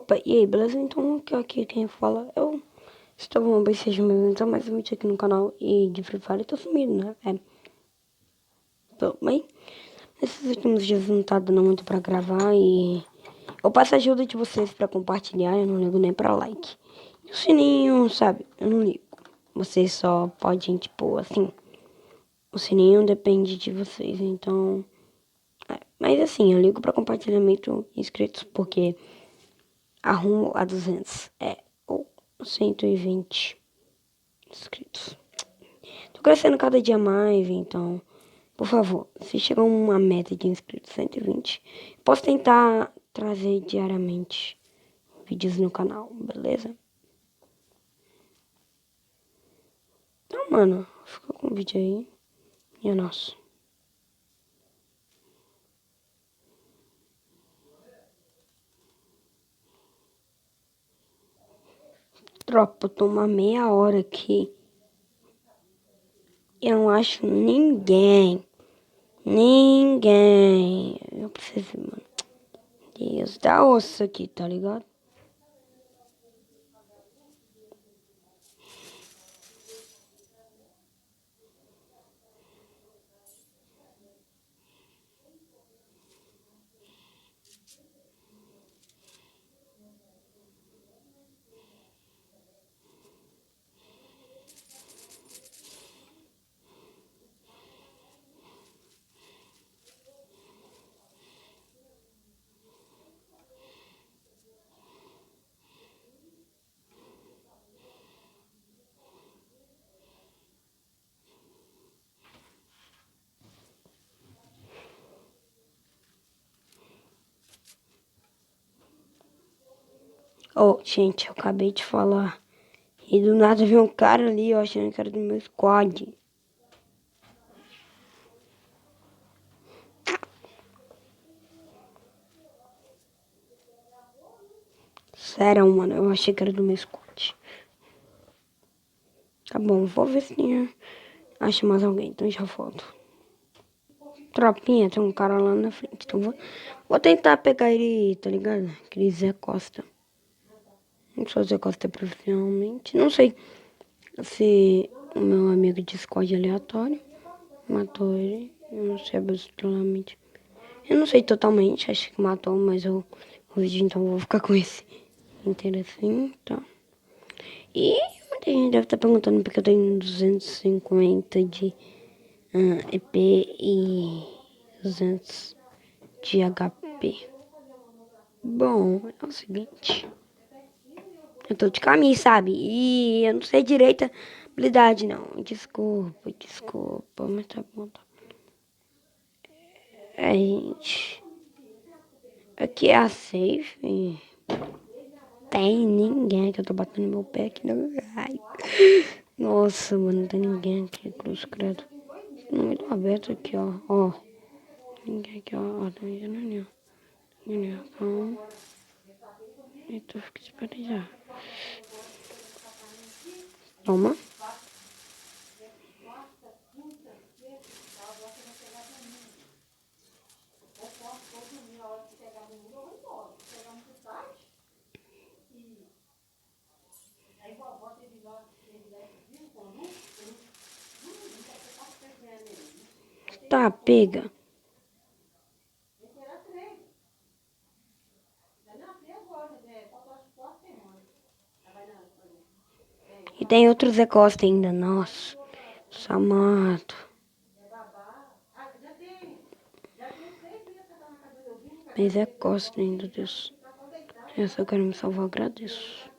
Opa, e aí, beleza? Então, aqui quem fala eu estou bom, bem, sejam bem-vindos a mais um vídeo aqui no canal e de Free Fire. Tô sumido, né? Tô bem. Nesses últimos dias não tá dando muito pra gravar e eu peço a ajuda de vocês pra compartilhar, eu não ligo nem pra like. E o sininho, sabe? Eu não ligo. Vocês só podem, tipo, assim, o sininho depende de vocês, então... Mas assim, eu ligo pra compartilhamento e inscritos porque arrumo a 200, ou 120 inscritos. Tô crescendo cada dia mais, então, por favor, se chegar uma meta de inscritos 120, posso tentar trazer diariamente vídeos no canal, beleza? Então, mano, fica com o vídeo aí. E é nosso. Tropa, eu tô uma meia hora aqui. Eu não acho ninguém. Ninguém. Eu preciso, mano. Deus, dá osso aqui, tá ligado? Oh, gente, eu acabei de falar. E do nada veio um cara ali, eu achando que era do meu squad. Sério, mano, eu achei que era do meu squad. Tá bom, vou ver se acho mais alguém, então já volto. Tropinha, tem um cara lá na frente, então vou tentar pegar ele, tá ligado? Aquele Zé Costa. Não sou Zé Costa profissionalmente, não sei se o meu amigo de squad aleatório matou ele, eu não sei absolutamente. Eu não sei totalmente, acho que matou, mas o vídeo então vou ficar com esse interessante, tá? E muita gente deve estar perguntando porque eu tenho 250 de EP e 200 de HP. Bom, é o seguinte. Eu tô de caminho, sabe? E eu não sei direito a habilidade, não. Desculpa, mas tá bom, tá. Gente. Aqui é a safe. Tem ninguém que eu tô batendo meu pé aqui, não. Ai. Nossa, mano, não tem ninguém aqui, cruz credo. Não me dá aberto aqui, ó. Ninguém aqui, ó. Tem ninguém, não. Calma. Eita, fica esperando já. Toma. Tá, pega. E tem outro Zé Costa ainda, nossa. Samato. Tem Zé Costa ainda, Deus. Eu só quero me salvar, eu agradeço.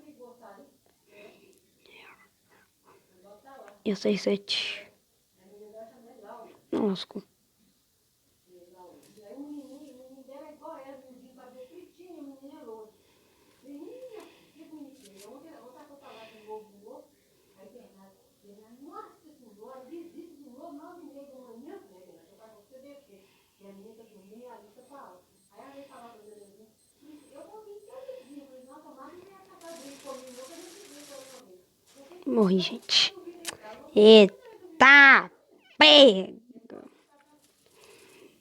E a 67. Não lasco. Morri, gente. Eita! Pega!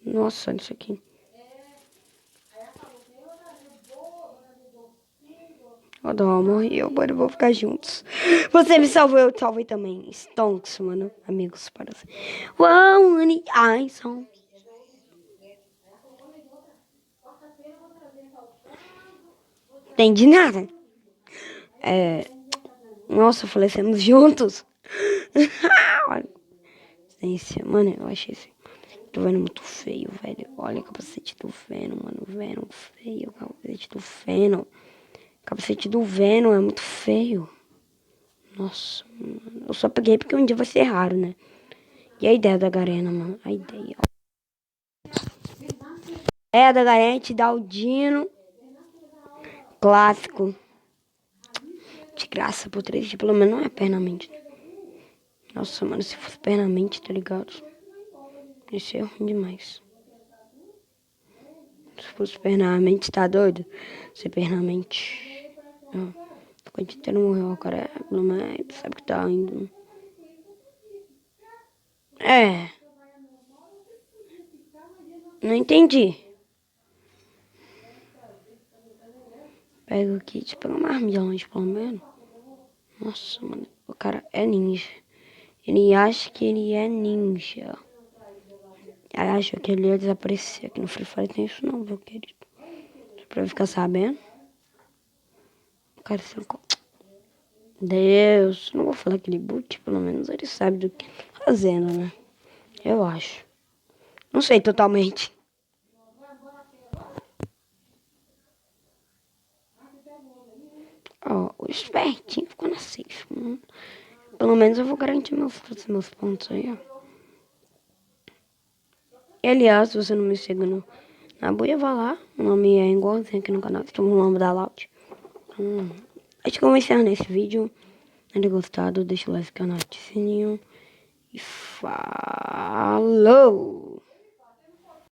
Nossa, olha isso aqui. O Dom morreu, mano. Vou ficar juntos. Você me salvou, eu te salvei também. Stonks, mano. Amigos para sempre. One I song. Entendi nada. Nossa, falecemos juntos. Olha. Ciência, mano, eu achei esse. Tô vendo muito feio, velho. Olha o capacete do Venom, mano. Venom feio. Capacete do Venom. Capacete do Venom é muito feio. Nossa, mano. Eu só peguei porque um dia vai ser raro, né? E a ideia da Garena, mano? A ideia, ó. É, da Garena te dá o Dino clássico. De graça por 3 pelo menos não é pernamente. Nossa, mano, se fosse pernamente, tá ligado? Isso é ruim demais. Se fosse pernamente, tá doido? Se pernamente. Ficou o dia inteiro morreu agora, pelo menos sabe que tá indo. É. Não entendi. Pega o kit, pega uma arma de longe, pelo menos. Nossa, mano, o cara é ninja. Ele acha que ele é ninja. Aí acha que ele ia desaparecer. Aqui no Free Fire tem isso não, meu querido. Só pra ficar sabendo. O cara se Deus, não vou falar que ele boot, pelo menos ele sabe do que tá fazendo, né? Eu acho. Não sei totalmente. Ó, o espertinho ficou na safe. Pelo menos eu vou garantir meus pontos aí, ó. E, aliás, se você não me segue na buia, vá lá. O nome é igualzinho aqui no canal. Estamos no nome da Loud. Acho que eu vou encerrar nesse vídeo. Se tem gostado, deixa o like, canal, sininho. E falou!